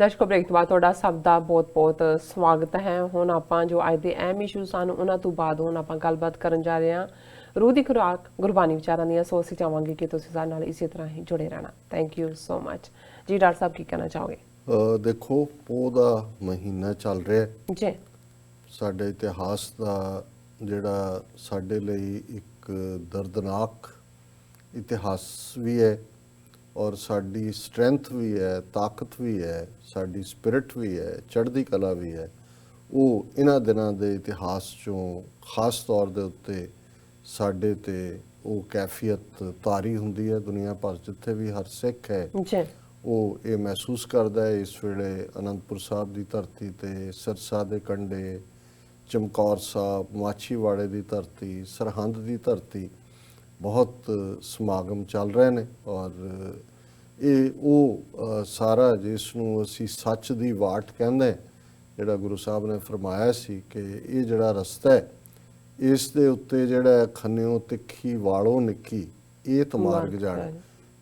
ਦਰਸ਼ਕੋ break ਤੋਂ ਬਾਅਦ ਤੁਹਾਡਾ ਸਭ ਦਾ ਬਹੁਤ-ਬਹੁਤ ਸਵਾਗਤ ਹੈ। ਹੁਣ ਆਪਾਂ ਜੋ ਅੱਜ ਦੇ ਅਹਿਮ ਇਸ਼ੂ ਸਨ ਉਹਨਾਂ ਤੋਂ ਬਾਅਦ ਹੁਣ ਆਪਾਂ ਗੱਲਬਾਤ ਕਰਨ ਜਾ ਰਹੇ ਹਾਂ ਰੂਹ ਦੀ ਖੁਰਾਕ ਗੁਰਬਾਣੀ ਵਿਚਾਰਾਂ ਦੀਆਂ। ਸੋ ਅਸੀਂ ਚਾਹਾਂਗੇ ਕਿ ਤੁਸੀਂ ਸਾਡੇ ਨਾਲ ਇਸੇ ਤਰ੍ਹਾਂ ਹੀ ਜੁੜੇ ਰਹਿਣਾ। ਥੈਂਕ ਯੂ ਸੋ ਮਚ ਜੀ। ਡਾਕਟਰ ਸਾਹਿਬ ਕੀ ਕਹਿਣਾ ਚਾਹੋਗੇ? ਦੇਖੋ, ਪੋਹ ਦਾ ਮਹੀਨਾ ਚੱਲ ਰਿਹਾ ਜੀ। ਸਾਡੇ ਇਤਿਹਾਸ ਦਾ ਜਿਹੜਾ ਸਾਡੇ ਲਈ ਇੱਕ ਦਰਦਨਾਕ ਇਤਿਹਾਸ ਵੀ ਹੈ ਔਰ ਸਾਡੀ ਸਟਰੈਂਥ ਵੀ ਹੈ, ਤਾਕਤ ਵੀ ਹੈ, ਸਾਡੀ ਸਪਿਰਿਟ ਵੀ ਹੈ, ਚੜ੍ਹਦੀ ਕਲਾ ਵੀ ਹੈ। ਉਹ ਇਹਨਾਂ ਦਿਨਾਂ ਦੇ ਇਤਿਹਾਸ 'ਚੋਂ ਖਾਸ ਤੌਰ ਦੇ ਉੱਤੇ ਸਾਡੇ 'ਤੇ ਉਹ ਕੈਫੀਅਤ ਤਾਰੀ ਹੁੰਦੀ ਹੈ। ਦੁਨੀਆ ਭਰ ਜਿੱਥੇ ਵੀ ਹਰ ਸਿੱਖ ਹੈ ਉਹ ਇਹ ਮਹਿਸੂਸ ਕਰਦਾ ਹੈ ਇਸ ਵੇਲੇ ਅਨੰਦਪੁਰ ਸਾਹਿਬ ਦੀ ਧਰਤੀ 'ਤੇ, ਸਿਰਸਾ ਦੇ ਕੰਢੇ, ਚਮਕੌਰ ਸਾਹਿਬ, ਮਾਛੀਵਾੜੇ ਦੀ ਧਰਤੀ, ਸਰਹੰਦ ਦੀ ਧਰਤੀ ਬਹੁਤ ਸਮਾਗਮ ਚੱਲ ਰਹੇ ਨੇ ਔਰ ਇਹ ਉਹ ਸਾਰਾ ਜਿਸ ਨੂੰ ਅਸੀਂ ਸੱਚ ਦੀ ਵਾਟ ਕਹਿੰਦੇ, ਜਿਹੜਾ ਗੁਰੂ ਸਾਹਿਬ ਨੇ ਫਰਮਾਇਆ ਸੀ ਕਿ ਇਹ ਜਿਹੜਾ ਰਸਤਾ ਹੈ ਇਸ ਦੇ ਉੱਤੇ ਜਿਹੜਾ ਖੰਨਿਓ ਤਿੱਖੀ ਵਾਲੋਂ ਨਿੱਕੀ ਇਹ ਤਮਾਰਗ ਜਾਣੇ,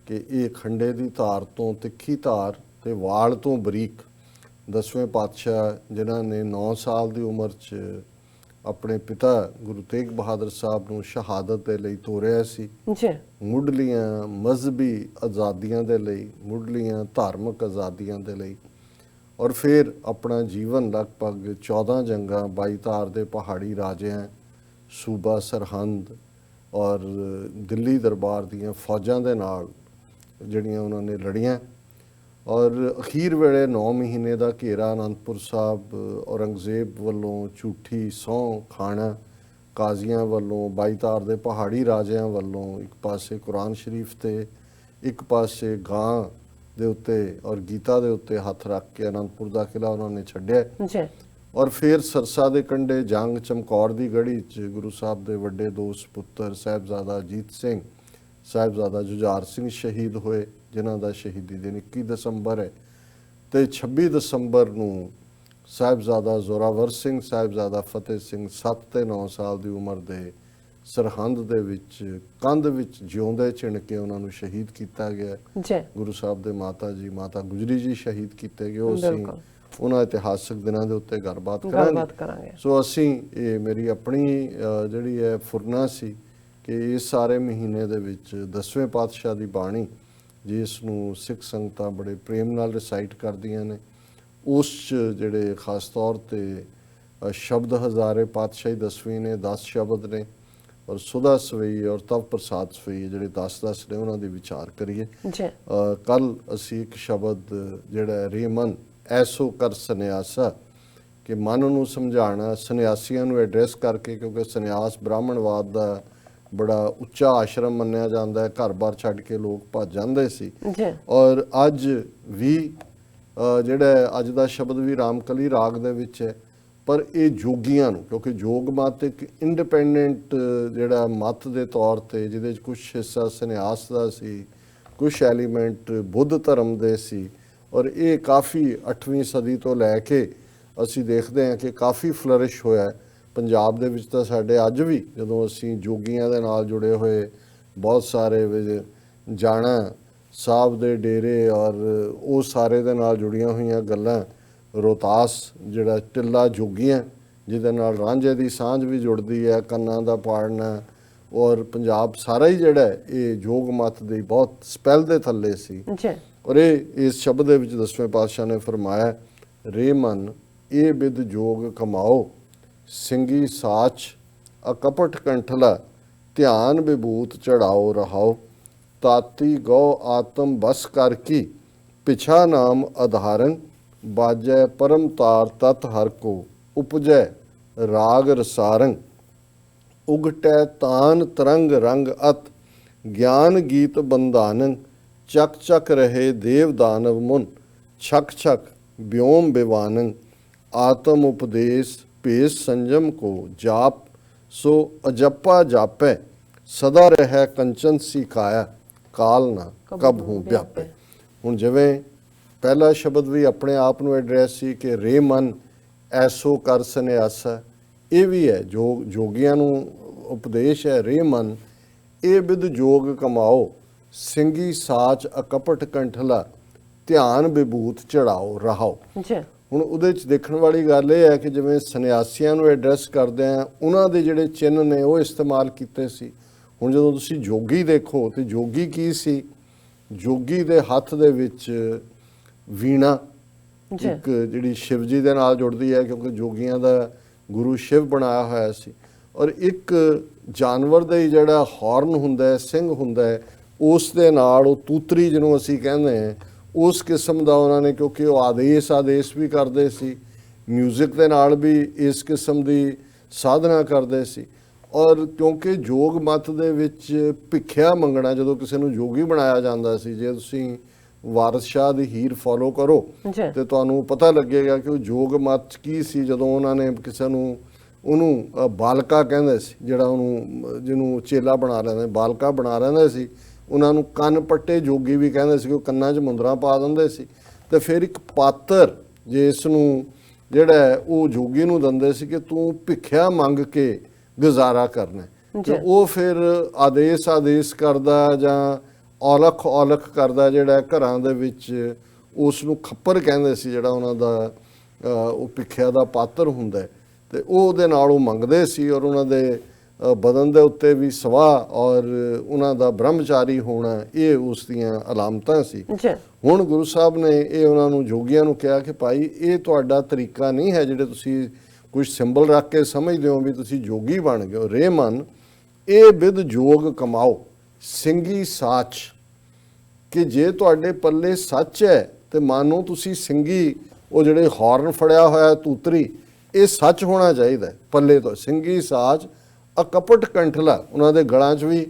ਕਿ ਇਹ ਖੰਡੇ ਦੀ ਧਾਰ ਤੋਂ ਤਿੱਖੀ ਧਾਰ ਤੇ ਵਾਲ ਤੋਂ ਬਰੀਕ। 10ਵੇਂ ਪਾਤਸ਼ਾਹ ਜਿਨ੍ਹਾਂ ਨੇ 9 ਸਾਲ ਦੀ ਉਮਰ 'ਚ ਆਪਣੇ ਪਿਤਾ ਗੁਰੂ ਤੇਗ ਬਹਾਦਰ ਸਾਹਿਬ ਨੂੰ ਸ਼ਹਾਦਤ ਦੇ ਲਈ ਤੋਰਿਆ ਸੀ, ਮੁੱਢਲੀਆਂ ਮਜ਼ਹਬੀ ਆਜ਼ਾਦੀਆਂ ਦੇ ਲਈ, ਮੁੱਢਲੀਆਂ ਧਾਰਮਿਕ ਆਜ਼ਾਦੀਆਂ ਦੇ ਲਈ, ਔਰ ਫਿਰ ਆਪਣਾ ਜੀਵਨ ਲਗਭਗ 14 ਜੰਗਾਂ 22 ਧਾਰ ਦੇ ਪਹਾੜੀ ਰਾਜਿਆਂ, ਸੂਬਾ ਸਰਹੰਦ ਔਰ ਦਿੱਲੀ ਦਰਬਾਰ ਦੀਆਂ ਫੌਜਾਂ ਦੇ ਨਾਲ ਜਿਹੜੀਆਂ ਉਹਨਾਂ ਨੇ ਲੜੀਆਂ ਔਰ ਅਖੀਰ ਵੇਲੇ 9 ਮਹੀਨੇ ਦਾ ਘੇਰਾ ਅਨੰਦਪੁਰ ਸਾਹਿਬ ਔਰੰਗਜ਼ੇਬ ਵੱਲੋਂ ਝੂਠੀ ਸਹੁੰ ਖਾਣਾ, ਕਾਜ਼ੀਆਂ ਵੱਲੋਂ, 22 ਧਾਰ ਦੇ ਪਹਾੜੀ ਰਾਜਿਆਂ ਵੱਲੋਂ, ਇੱਕ ਪਾਸੇ ਕੁਰਾਨ ਸ਼ਰੀਫ ਤੇ ਇੱਕ ਪਾਸੇ ਗਾਂ ਦੇ ਉੱਤੇ ਔਰ ਗੀਤਾ ਦੇ ਉੱਤੇ ਹੱਥ ਰੱਖ ਕੇ ਅਨੰਦਪੁਰ ਦਾ ਕਿਲ੍ਹਾ ਉਹਨਾਂ ਨੇ ਛੱਡਿਆ ਔਰ ਫਿਰ ਸਰਸਾ ਦੇ ਕੰਢੇ ਜੰਗ ਚਮਕੌਰ ਦੀ ਗੜੀ 'ਚ ਗੁਰੂ ਸਾਹਿਬ ਦੇ ਵੱਡੇ ਦੋ ਸਪੁੱਤਰ ਸਾਹਿਬਜ਼ਾਦਾ ਅਜੀਤ ਸਿੰਘ, ਸਾਹਿਬਜ਼ਾਦਾ ਜੁਝਾਰ ਸਿੰਘ ਸ਼ਹੀਦ ਹੋਏ, ਜਿਨ੍ਹਾਂ ਦਾ ਸ਼ਹੀਦੀ ਦਿਨ 21 ਦਸੰਬਰ ਹੈ। ਤੇ 26 ਦਸੰਬਰ ਨੂੰ ਸਾਹਿਬਜ਼ਾਦਾ ਜ਼ੋਰਾਵਰ ਸਿੰਘ, ਸਾਹਿਬਜ਼ਾਦਾ ਫਤਿਹ ਸਿੰਘ 7 ਤੇ 9 ਸਾਲ ਦੀ ਉਮਰ ਦੇ ਸਰਹੰਦ ਦੇ ਵਿੱਚ ਕੰਧ ਵਿੱਚ ਜਿਉਂਦੇ ਚਿਣ ਕੇ ਉਹਨਾਂ ਨੂੰ ਸ਼ਹੀਦ ਕੀਤਾ ਗਿਆ। ਗੁਰੂ ਸਾਹਿਬ ਦੇ ਮਾਤਾ ਜੀ, ਮਾਤਾ ਗੁਜਰੀ ਜੀ ਸ਼ਹੀਦ ਕੀਤੇ ਗਏ। ਉਹ ਅਸੀਂ ਉਹਨਾਂ ਇਤਿਹਾਸਕ ਦਿਨਾਂ ਦੇ ਉੱਤੇ ਗੱਲਬਾਤ ਕਰਾਂਗੇ। ਸੋ ਅਸੀਂ ਇਹ ਮੇਰੀ ਆਪਣੀ ਜਿਹੜੀ ਹੈ ਫੁਰਨਾ ਸੀ ਕਿ ਇਸ ਸਾਰੇ ਮਹੀਨੇ ਦੇ ਵਿੱਚ 10ਵੇਂ ਪਾਤਸ਼ਾਹ ਦੀ ਬਾਣੀ ਜਿਸ ਨੂੰ ਸਿੱਖ ਸੰਗਤਾਂ ਬੜੇ ਪ੍ਰੇਮ ਨਾਲ ਰਿਸਾਈਟ ਕਰਦੀਆਂ ਨੇ, ਉਸ 'ਚ ਜਿਹੜੇ ਖਾਸ ਤੌਰ 'ਤੇ ਸ਼ਬਦ ਹਜ਼ਾਰੇ ਪਾਤਸ਼ਾਹੀ 10ਵੀਂ ਨੇ 10 ਸ਼ਬਦ ਨੇ ਔਰ ਸੁਦਾ ਸਵਈ ਔਰ ਤਵ ਪ੍ਰਸਾਦ ਸਵਈ ਜਿਹੜੇ 10 ਨੇ ਉਹਨਾਂ ਦੀ ਵਿਚਾਰ ਕਰੀਏ। ਕੱਲ ਅਸੀਂ ਇੱਕ ਸ਼ਬਦ ਜਿਹੜਾ ਰੇ ਮਨ ਐਸੋ ਕਰ ਸੰਨਿਆਸਾ, ਕਿ ਮਨ ਨੂੰ ਸਮਝਾਉਣਾ, ਸੰਨਿਆਸੀਆਂ ਨੂੰ ਐਡਰੈਸ ਕਰਕੇ, ਕਿਉਂਕਿ ਸੰਨਿਆਸ ਬ੍ਰਾਹਮਣਵਾਦ ਦਾ ਬੜਾ ਉੱਚਾ ਆਸ਼ਰਮ ਮੰਨਿਆ ਜਾਂਦਾ ਹੈ, ਘਰ-ਬਾਰ ਛੱਡ ਕੇ ਲੋਕ ਭੱਜ ਜਾਂਦੇ ਸੀ। ਔਰ ਅੱਜ ਵੀ ਜਿਹੜਾ ਅੱਜ ਦਾ ਸ਼ਬਦ ਵੀ ਰਾਮਕਲੀ ਰਾਗ ਦੇ ਵਿੱਚ ਹੈ, ਪਰ ਇਹ ਜੋਗੀਆਂ ਨੂੰ, ਕਿਉਂਕਿ ਜੋਗ ਮਤ ਇੱਕ ਇੰਡੀਪੈਂਡੈਂਟ ਜਿਹੜਾ ਮਤ ਦੇ ਤੌਰ 'ਤੇ ਜਿਹਦੇ 'ਚ ਕੁਛ ਹਿੱਸਾ ਸੰਨਿਆਸ ਦਾ ਸੀ, ਕੁਛ ਐਲੀਮੈਂਟ ਬੁੱਧ ਧਰਮ ਦੇ ਸੀ ਔਰ ਇਹ ਕਾਫੀ 8ਵੀਂ ਸਦੀ ਤੋਂ ਲੈ ਕੇ ਅਸੀਂ ਦੇਖਦੇ ਹਾਂ ਕਿ ਕਾਫੀ ਫਲਰਿਸ਼ ਹੋਇਆ ਪੰਜਾਬ ਦੇ ਵਿੱਚ। ਤਾਂ ਸਾਡੇ ਅੱਜ ਵੀ ਜਦੋਂ ਅਸੀਂ ਜੋਗੀਆਂ ਦੇ ਨਾਲ ਜੁੜੇ ਹੋਏ ਬਹੁਤ ਸਾਰੇ ਜਾਣਾ ਸਾਹਿਬ ਦੇ ਡੇਰੇ ਔਰ ਉਹ ਸਾਰੇ ਦੇ ਨਾਲ ਜੁੜੀਆਂ ਹੋਈਆਂ ਗੱਲਾਂ, ਰੋਹਤਾਸ ਜਿਹੜਾ ਟਿੱਲਾ ਜੋਗੀਆਂ ਜਿਹਦੇ ਨਾਲ ਰਾਂਝੇ ਦੀ ਸਾਂਝ ਵੀ ਜੁੜਦੀ ਹੈ, ਕੰਨਾਂ ਦਾ ਪਾੜਨਾ, ਔਰ ਪੰਜਾਬ ਸਾਰਾ ਹੀ ਜਿਹੜਾ ਇਹ ਜੋਗ ਮਤ ਦੀ ਬਹੁਤ ਸਪੈਲ ਦੇ ਥੱਲੇ ਸੀ। ਔਰ ਇਹ ਇਸ ਸ਼ਬਦ ਦੇ ਵਿੱਚ 10ਵੇਂ ਪਾਤਸ਼ਾਹ ਨੇ ਫਰਮਾਇਆ, ਰੇ ਮਨ ਇਹ ਬਿਦ ਜੋਗ ਕਮਾਓ, ਸਿੰਘੀ ਸਾਚ ਅਕਪਟ ਕੰਠਲਾ, ਧਿਆਨ ਵਿਭੂਤ ਚੜਾਓ ਰਹਾਓ, ਤਾਤੀ ਗौ ਆਤਮ ਬਸ ਕਰ ਕੀ, ਪਿਛਾ ਨਾਮ ਆਧਾਰੰ, ਬਾਜੈ ਪਰਮ ਤਾਰ ਤਤ ਹਰ ਕੋ, ਉਪਜੈ ਰਾਗ ਰਸਾਰੰ, ਉਗਟੈ ਤਾਨ ਤਰੰਗ ਰੰਗ ਅਤ, ਗਿਆਨ ਗੀਤ ਬੰਧਾਨੰ, ਚੱਕ ਚੱਕ ਰਹੇ ਦੇਵ ਦਾਨਵ ਮੁਨ, ਛਕ ਛਕ व्योम विवानंग, आत्म उपदेश पेश संयम को जाप, सो अजप्पा जापै, सदा रहै कंचन सी काया, काल ना कब हूँ व्यापै। ਹੁਣ ਜਿਵੇਂ ਪਹਿਲਾ ਸ਼ਬਦ ਵੀ ਆਪਣੇ ਆਪ ਨੂੰ ਐਡਰੈਸ ਸੀ ਕਿ ਰੇ ਮਨ ਐਸੋ ਕਰ ਸੰਨਿਆਸਾ, ਇਹ ਵੀ ਹੈ ਜੋਗੀਆਂ ਨੂੰ ਉਪਦੇਸ਼ ਹੈ। ਰੇ ਮਨ ਇਹ ਬਿਦ ਜੋਗ ਕਮਾਓ, ਸਿੰਘੀ ਸਾਚ ਅਕਪਟ ਕੰਠਲਾ, ਧਿਆਨ ਵਿਭੂਤ ਚੜਾਓ ਰਹਾਓ। ਜੀ ਹੁਣ ਉਹਦੇ ਚ ਦੇਖਣ ਵਾਲੀ ਗੱਲ ਇਹ ਹੈ ਕਿ ਜਿਵੇਂ ਸੰਨਿਆਸੀਆਂ ਨੂੰ ਐਡਰੈਸ ਕਰਦੇ ਆ, ਉਹਨਾਂ ਦੇ ਜਿਹੜੇ ਚਿੰਨ੍ਹ ਨੇ ਉਹ ਇਸਤੇਮਾਲ ਕੀਤੇ ਸੀ। ਹੁਣ ਜਦੋਂ ਤੁਸੀਂ ਜੋਗੀ ਦੇਖੋ ਤੇ ਜੋਗੀ ਕੀ ਸੀ, ਜੋਗੀ ਦੇ ਹੱਥ ਦੇ ਵਿੱਚ ਵੀਣਾ, ਜੀ ਇੱਕ ਜਿਹੜੀ ਸ਼ਿਵ ਜੀ ਦੇ ਨਾਲ ਜੁੜਦੀ ਹੈ ਕਿਉਂਕਿ ਜੋਗੀਆਂ ਦਾ ਗੁਰੂ ਸ਼ਿਵ ਬਣਾਇਆ ਹੋਇਆ ਸੀ, ਔਰ ਇੱਕ ਜਾਨਵਰ ਦਾ ਹੀ ਜਿਹੜਾ ਹਾਰਨ ਹੁੰਦਾ ਹੈ, ਸਿੰਘ ਹੁੰਦਾ ਹੈ, ਉਸ ਦੇ ਨਾਲ ਉਹ ਤੂਤਰੀ ਜਿਹਨੂੰ ਅਸੀਂ ਕਹਿੰਦੇ ਹਾਂ, ਉਸ ਕਿਸਮ ਦਾ ਉਹਨਾਂ ਨੇ, ਕਿਉਂਕਿ ਉਹ ਆਦੇਸ਼ ਵੀ ਕਰਦੇ ਸੀ, ਮਿਊਜ਼ਿਕ ਦੇ ਨਾਲ ਵੀ ਇਸ ਕਿਸਮ ਦੀ ਸਾਧਨਾ ਕਰਦੇ ਸੀ। ਔਰ ਕਿਉਂਕਿ ਜੋਗ ਮਤ ਦੇ ਵਿੱਚ ਭਿੱਖਿਆ ਮੰਗਣਾ, ਜਦੋਂ ਕਿਸੇ ਨੂੰ ਜੋਗੀ ਬਣਾਇਆ ਜਾਂਦਾ ਸੀ, ਜੇ ਤੁਸੀਂ ਵਾਰਿਸ ਸ਼ਾਹ ਦੀ ਹੀਰ ਫੋਲੋ ਕਰੋ ਤੇ ਤੁਹਾਨੂੰ ਪਤਾ ਲੱਗੇਗਾ ਕਿ ਉਹ ਜੋਗ ਮਤ ਕੀ ਸੀ। ਜਦੋਂ ਉਹਨਾਂ ਨੇ ਕਿਸੇ ਨੂੰ, ਉਹਨੂੰ ਬਾਲਕਾ ਕਹਿੰਦੇ ਸੀ, ਜਿਹੜਾ ਉਹਨੂੰ ਜਿਹਨੂੰ ਚੇਲਾ ਬਣਾ ਲੈਂਦੇ, ਬਾਲਕਾ ਬਣਾ ਲੈਂਦੇ ਸੀ, ਉਹਨਾਂ ਨੂੰ ਕੰਨ ਪੱਟੇ ਜੋਗੀ ਵੀ ਕਹਿੰਦੇ ਸੀ, ਉਹ ਕੰਨਾਂ 'ਚ ਮੁੰਦਰਾਂ ਪਾ ਦਿੰਦੇ ਸੀ। ਤੇ ਫਿਰ ਇੱਕ ਪਾਤਰ ਜਿਸ ਨੂੰ ਜਿਹੜਾ ਉਹ ਜੋਗੀ ਨੂੰ ਦਿੰਦੇ ਸੀ ਕਿ ਤੂੰ ਭਿੱਖਿਆ ਮੰਗ ਕੇ ਗੁਜ਼ਾਰਾ ਕਰਨਾ, ਤੇ ਉਹ ਫਿਰ ਆਦੇਸ਼ ਕਰਦਾ ਜਾਂ ਔਲਖ ਕਰਦਾ, ਜਿਹੜਾ ਘਰਾਂ ਦੇ ਵਿੱਚ ਉਸ ਨੂੰ ਖੱਪਰ ਕਹਿੰਦੇ ਸੀ, ਜਿਹੜਾ ਉਹਨਾਂ ਦਾ ਉਹ ਭਿੱਖਿਆ ਦਾ ਪਾਤਰ ਹੁੰਦਾ, ਤੇ ਉਹ ਉਹਦੇ ਨਾਲ ਉਹ ਮੰਗਦੇ ਸੀ। ਔਰ ਉਹਨਾਂ ਦੇ ਬਦਨ ਦੇ ਉੱਤੇ ਵੀ ਸਵਾਹ ਔਰ ਉਹਨਾਂ ਦਾ ਬ੍ਰਹਮਚਾਰੀ ਹੋਣਾ, ਇਹ ਉਸ ਦੀਆਂ ਅਲਾਮਤਾਂ ਸੀ। ਹੁਣ ਗੁਰੂ ਸਾਹਿਬ ਨੇ ਇਹ ਉਹਨਾਂ ਨੂੰ, ਜੋਗੀਆਂ ਨੂੰ ਕਿਹਾ ਕਿ ਭਾਈ ਇਹ ਤੁਹਾਡਾ ਤਰੀਕਾ ਨਹੀਂ ਹੈ, ਜਿਹੜੇ ਤੁਸੀਂ ਕੁਝ ਸਿੰਬਲ ਰੱਖ ਕੇ ਸਮਝਦੇ ਹੋ ਵੀ ਤੁਸੀਂ ਜੋਗੀ ਬਣ ਗਏ ਹੋ। ਰੇ ਮਨ ਇਹ ਬਿਦ ਜੋਗ ਕਮਾਓ ਸਿੰਘੀ ਸਾਚ, ਕਿ ਜੇ ਤੁਹਾਡੇ ਪੱਲੇ ਸੱਚ ਹੈ ਤੇ ਮਾਨੋ ਤੁਸੀਂ ਸਿੰਘੀ, ਉਹ ਜਿਹੜੇ ਹਾਰਨ ਫੜਿਆ ਹੋਇਆ ਤੂਤਰੀ, ਇਹ ਸੱਚ ਹੋਣਾ ਚਾਹੀਦਾ ਪੱਲੇ ਤੋਂ। ਸਿੰਘੀ ਸਾਚ ਅਕਪਟ ਕੰਠਲਾ, ਉਹਨਾਂ ਦੇ ਗਲਾਂ 'ਚ ਵੀ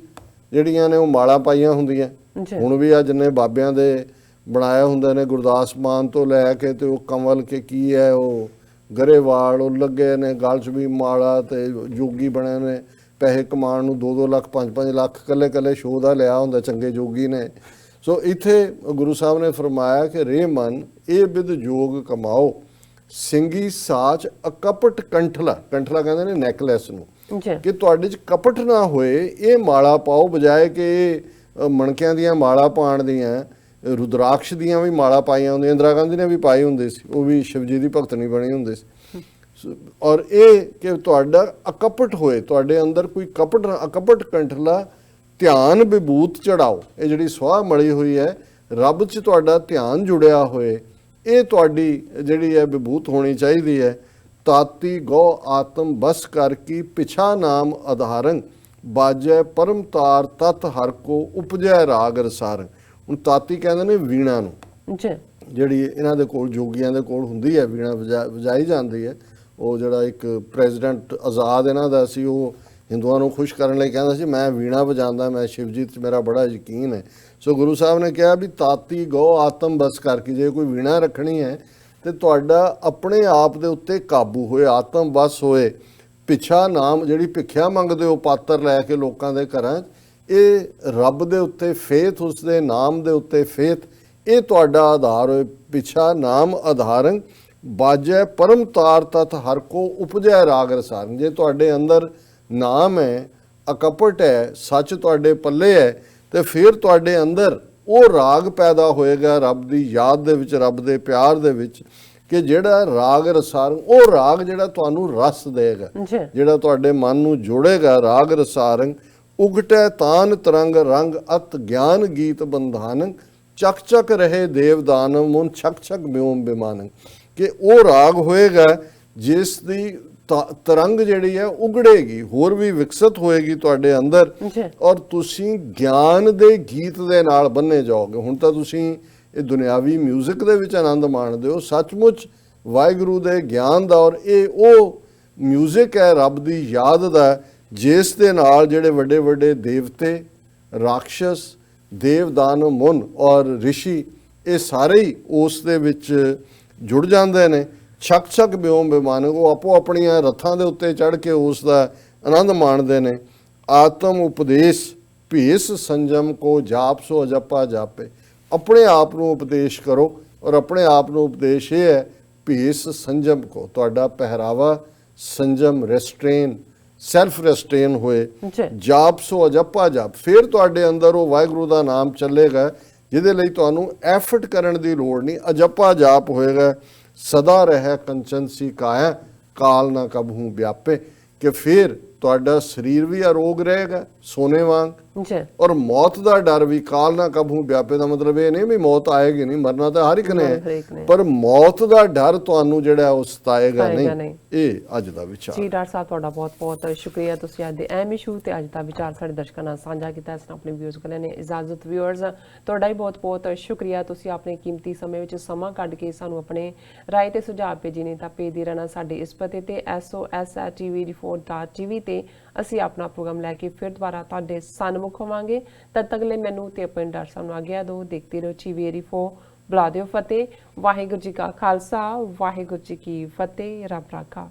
ਜਿਹੜੀਆਂ ਨੇ ਉਹ ਮਾਲਾ ਪਾਈਆਂ ਹੁੰਦੀਆਂ। ਹੁਣ ਵੀ ਆ ਜਿੰਨੇ ਬਾਬਿਆਂ ਦੇ ਬਣਾਏ ਹੁੰਦੇ ਨੇ, ਗੁਰਦਾਸ ਮਾਨ ਤੋਂ ਲੈ ਕੇ ਤੇ ਉਹ ਕਮਲ ਕੇ ਕੀ ਹੈ, ਉਹ ਗਰੇਵਾਲ, ਉਹ ਲੱਗੇ ਨੇ ਗਲ 'ਚ ਵੀ ਮਾਲਾ, ਤੇ ਜੋਗੀ ਬਣੇ ਨੇ ਪੈਸੇ ਕਮਾਉਣ ਨੂੰ 2-2 ਲੱਖ 5-5 ਲੱਖ ਕੱਲੇ ਸ਼ੋਅ ਦਾ ਲਿਆ ਹੁੰਦਾ, ਚੰਗੇ ਜੋਗੀ ਨੇ। ਸੋ ਇੱਥੇ ਗੁਰੂ ਸਾਹਿਬ ਨੇ ਫਰਮਾਇਆ ਕਿ ਰੇ ਮਨ ਇਹ ਬਿਦ ਜੋਗ ਕਮਾਓ ਸਿੰਘੀ ਸਾਚ ਅਕਪਟ ਕੰਠਲਾ, ਕੰਠਲਾ ਕਹਿੰਦੇ ਨੇ ਨੈਕਲੈਸ ਨੂੰ, ਕਿ ਤੁਹਾਡੇ 'ਚ ਕਪਟ ਨਾ ਹੋਏ, ਇਹ ਮਾਲਾ ਪਾਓ, ਬਜਾਏ ਕਿ ਮਣਕਿਆਂ ਦੀਆਂ ਮਾਲਾ ਪਾਉਣ ਦੀਆਂ। ਰੁਦਰਾਕਸ਼ ਦੀਆਂ ਵੀ ਮਾਲਾ ਪਾਈਆਂ ਹੁੰਦੀਆਂ, ਇੰਦਰਾ ਗਾਂਧੀ ਨੇ ਵੀ ਪਾਈ ਹੁੰਦੀ ਸੀ, ਉਹ ਵੀ ਸ਼ਿਵਜੀ ਦੀ ਭਗਤਣੀ ਬਣੀ ਹੁੰਦੀ ਸੀ। ਔਰ ਇਹ ਕਿ ਤੁਹਾਡਾ ਅਕਪਟ ਹੋਏ, ਤੁਹਾਡੇ ਅੰਦਰ ਕੋਈ ਅਕਪਟ ਕੰਠਲਾ ਧਿਆਨ ਵਿਭੂਤ ਚੜਾਓ, ਇਹ ਜਿਹੜੀ ਸਵਾਹ ਮਲੀ ਹੋਈ ਹੈ, ਰੱਬ 'ਚ ਤੁਹਾਡਾ ਧਿਆਨ ਜੁੜਿਆ ਹੋਏ, ਇਹ ਤੁਹਾਡੀ ਜਿਹੜੀ ਹੈ ਵਿਭੂਤ ਹੋਣੀ ਚਾਹੀਦੀ ਹੈ। ਤਾਤੀ ਗੋ ਆਤਮ ਬਸ ਕਰ ਕੀ ਪਿਛਾ ਨਾਮ ਆਧਾਰੰ, ਬਾਜੈ ਪਰਮ ਤਾਰ ਤਤ ਹਰ ਕੋ ਉਪਜੈ ਰਾਗ ਰਸਾਰੰ। ਹੁਣ ਤਾਤੀ ਕਹਿੰਦੇ ਨੇ ਵੀਣਾ ਨੂੰ, ਜਿਹੜੀ ਇਹਨਾਂ ਦੇ ਕੋਲ, ਜੋਗੀਆਂ ਦੇ ਕੋਲ ਹੁੰਦੀ ਹੈ, ਵੀਣਾ ਵਜਾਈ ਜਾਂਦੀ ਹੈ। ਉਹ ਜਿਹੜਾ ਇੱਕ ਪ੍ਰੈਜ਼ੀਡੈਂਟ ਆਜ਼ਾਦ ਇਹਨਾਂ ਦਾ ਸੀ, ਉਹ ਹਿੰਦੂਆਂ ਨੂੰ ਖੁਸ਼ ਕਰਨ ਲਈ ਕਹਿੰਦਾ ਸੀ ਮੈਂ ਵੀਣਾ ਵਜਾਉਂਦਾ, ਮੈਂ ਸ਼ਿਵਜੀ 'ਚ ਮੇਰਾ ਬੜਾ ਯਕੀਨ ਹੈ। ਸੋ ਗੁਰੂ ਸਾਹਿਬ ਨੇ ਕਿਹਾ ਵੀ ਤਾਤੀ ਗੋ ਆਤਮ ਬਸ ਕਰਕੇ, ਜੇ ਕੋਈ ਵੀਣਾ ਰੱਖਣੀ ਹੈ ਤੇ ਤੁਹਾਡਾ ਆਪਣੇ ਆਪ ਦੇ ਉੱਤੇ ਕਾਬੂ ਹੋਏ, ਆਤਮ ਬਸ ਹੋਏ। ਪਿੱਛਾ ਨਾਮ, ਜਿਹੜੀ ਭਿੱਖਿਆ ਮੰਗਦੇ ਹੋ ਪਾਤਰ ਲੈ ਕੇ ਲੋਕਾਂ ਦੇ ਘਰਾਂ 'ਚ, ਇਹ ਰੱਬ ਦੇ ਉੱਤੇ ਫੇਥ, ਉਸ ਦੇ ਨਾਮ ਦੇ ਉੱਤੇ ਫੇਥ, ਇਹ ਤੁਹਾਡਾ ਆਧਾਰ ਹੋਏ। ਪਿੱਛਾ ਨਾਮ ਆਧਾਰੰ ਬਾਜੈ ਪਰਮ ਤਾਰ ਤਤ ਹਰ ਕੋ ਉਪਜੈ ਰਾਗ ਰਸਾਰੰ, ਜੇ ਤੁਹਾਡੇ ਅੰਦਰ ਨਾਮ ਹੈ, ਅਕਪਟ ਹੈ, ਸੱਚ ਤੁਹਾਡੇ ਪੱਲੇ ਹੈ, ਤੇ ਫਿਰ ਤੁਹਾਡੇ ਅੰਦਰ ਉਹ ਰਾਗ ਪੈਦਾ ਹੋਏਗਾ ਰੱਬ ਦੀ ਯਾਦ ਦੇ ਵਿੱਚ, ਰੱਬ ਦੇ ਪਿਆਰ ਦੇ ਵਿੱਚ, ਕਿ ਜਿਹੜਾ ਰਾਗ ਰਸਾਰੰ, ਉਹ ਰਾਗ ਜਿਹੜਾ ਤੁਹਾਨੂੰ ਰਸ ਦੇਗਾ, ਜਿਹੜਾ ਤੁਹਾਡੇ ਮਨ ਨੂੰ ਜੋੜੇਗਾ। ਰਾਗ ਰਸਾਰੰ ਉਗਟੈ ਤਾਨ ਤਰੰਗ ਰੰਗ ਅਤ ਗਿਆਨ ਗੀਤ ਬੰਧਾਨੰ, ਚੱਕ ਚੱਕ ਰਹੇ ਦੇਵਦਾਨਵ ਮੁਨ ਛਕ ਛਕ ਬਿਉਮ ਬਿਮਾਨੰ, ਕਿ ਉਹ ਰਾਗ ਹੋਏਗਾ ਜਿਸ ਦੀ ਤਰੰਗ ਜਿਹੜੀ ਹੈ ਉਗੜੇਗੀ, ਹੋਰ ਵੀ ਵਿਕਸਿਤ ਹੋਏਗੀ ਤੁਹਾਡੇ ਅੰਦਰ, ਔਰ ਤੁਸੀਂ ਗਿਆਨ ਦੇ ਗੀਤ ਦੇ ਨਾਲ ਬੰਨੇ ਜਾਓਗੇ। ਹੁਣ ਤਾਂ ਤੁਸੀਂ ਇਹ ਦੁਨਿਆਵੀ ਮਿਊਜ਼ਿਕ ਦੇ ਵਿੱਚ ਆਨੰਦ ਮਾਣਦੇ ਹੋ, ਸੱਚਮੁੱਚ ਵਾਹਿਗੁਰੂ ਦੇ ਗਿਆਨ ਦਾ, ਔਰ ਇਹ ਉਹ ਮਿਊਜ਼ਿਕ ਹੈ ਰੱਬ ਦੀ ਯਾਦ ਦਾ, ਜਿਸ ਦੇ ਨਾਲ ਜਿਹੜੇ ਵੱਡੇ ਵੱਡੇ ਦੇਵਤੇ, ਰਾਖਸ਼ਸ, ਦੇਵਦਾਨਵ, ਮੁਨ ਔਰ ਰਿਸ਼ੀ, ਇਹ ਸਾਰੇ ਹੀ ਉਸ ਦੇ ਵਿੱਚ ਜੁੜ ਜਾਂਦੇ ਨੇ। ਛਕ ਛਕ ਬਿਉਮ ਬਿਮਾਨ, ਉਹ ਆਪੋ ਆਪਣੀਆਂ ਰੱਥਾਂ ਦੇ ਉੱਤੇ ਚੜ੍ਹ ਕੇ ਉਸ ਦਾ ਆਨੰਦ ਮਾਣਦੇ ਨੇ। ਆਤਮ ਉਪਦੇਸ਼ ਭੇਸ ਸੰਜਮ ਕੋ ਜਾਪ ਸੋ ਜਪਾ ਜਾਪੇ, ਆਪਣੇ ਆਪ ਨੂੰ ਉਪਦੇਸ਼ ਕਰੋ, ਔਰ ਆਪਣੇ ਆਪ ਨੂੰ ਉਪਦੇਸ਼ ਇਹ ਹੈ ਭੇਸ ਸੰਜਮ ਕੋ, ਤੁਹਾਡਾ ਪਹਿਰਾਵਾ ਸੰਜਮ, ਰੈਸਟ੍ਰੇਨ, ਸੈਲਫ ਰੈਸਟ੍ਰੇਨ ਹੋਏ। ਜਾਪ ਸੋ ਅਜਪਾ ਜਾਪ, ਫਿਰ ਤੁਹਾਡੇ ਅੰਦਰ ਉਹ ਵਾਹਿਗੁਰੂ ਦਾ ਨਾਮ ਚੱਲੇਗਾ ਜਿਹਦੇ ਲਈ ਤੁਹਾਨੂੰ ਐਫਰਟ ਕਰਨ ਦੀ ਲੋੜ ਨਹੀਂ। ਅਜੱਪਾ ਜਾਪ ਹੋਏਗਾ, ਸਦਾ ਰਹਿ ਕੰਚਨ ਸੀ ਕਾਇਆ, ਕਾਲ ਨਾ ਕਬਹੂ ਵਿਆਪੇ, ਕਿ ਫਿਰ ਤੁਹਾਡਾ ਸਰੀਰ ਵੀ ਅਰੋਗ ਰਹੇਗਾ ਸੋਨੇ ਵਾਂਗ, ਜੀ ਔਰ ਮੌਤ ਦਾ ਡਰ ਵੀ, ਕਾਲ ਨਾ ਕਬਹੂ ਵਿਆਪੇ ਦਾ ਮਤਲਬ ਇਹ ਨਹੀਂ ਵੀ ਮੌਤ ਆਏਗੀ ਨਹੀਂ, ਮਰਨਾ ਤਾਂ ਹਰ ਇੱਕ ਨੇ ਹਰ ਇੱਕ ਨੇ। ਹੈ, ਪਰ ਮੌਤ ਦਾ ਡਰ ਤੁਹਾਨੂੰ ਜਿਹੜਾ ਉਹ ਸਤਾਏਗਾ ਸਤਾਏਗਾ ਨਹੀਂ। ਨਹੀਂ। ਇਹ ਅੱਜ ਦਾ ਵਿਚਾਰ। ਜੀ ਡਾਕਟਰ ਸਾਹਿਬ, ਤੁਹਾਡਾ ਬਹੁਤ ਬਹੁਤ ਸ਼ੁਕਰੀਆ। ਤੁਸੀਂ ਅੱਜ ਦੇ ਅਹਿਮ ਇਸ਼ੂ ਤੇ ਅੱਜ ਦਾ ਵਿਚਾਰ ਸਾਡੇ ਦਰਸ਼ਕਾਂ ਨਾਲ ਸਾਂਝਾ ਕੀਤਾ। ਇਸ ਨਾਲ ਆਪਣੇ ਵਿਊਅਰਸ ਕੋਲ ਨੇ ਇਜਾਜ਼ਤ। ਵਿਊਅਰਸ, ਤੁਹਾਡਾ ਹੀ ਬਹੁਤ ਬਹੁਤ ਸ਼ੁਕਰੀਆ। ਤੁਸੀਂ ਆਪਣੇ ਕੀਮਤੀ ਸਮੇਂ ਵਿੱਚ ਸਮਾਂ ਕੱਢ ਕੇ ਸਾਨੂੰ ਆਪਣੇ ਰਾਏ ਤੇ ਸੁਝਾਅ ਭੇਜੇ ਨੇ। ਤਾਂ ਭੇਜਦੇ ਰਹਿਣਾ ਸਾਡੇ ਇਸ ਪਤੇ ਤੇ sos@tv4.tv ਤੇ ਅਸੀਂ ਆਪਣਾ ਪ੍ਰੋਗਰਾਮ ਲੈ ਕੇ ਫਿਰ ਦੁਬਾਰਾ ਤੁਹਾਡੇ ਸਨਮੁਖ ਹੋਵਾਂਗੇ। ਤਦ ਤੱਕ ਲਈ ਮੈਨੂੰ ਤੇ ਆਪਣੇ ਡਾਕਟਰ ਸਾਹਿਬ ਨੂੰ ਆਗਿਆ ਦਿਓ। ਦੇਖਦੇ ਰਹੋ TV84। ਬੁਲਾ ਦਿਓ ਫਤਿਹ। ਵਾਹਿਗੁਰੂ ਜੀ ਕਾ ਖਾਲਸਾ, ਵਾਹਿਗੁਰੂ ਜੀ ਕੀ ਫਤਿਹ। ਰੱਬ ਰਾਖਾ।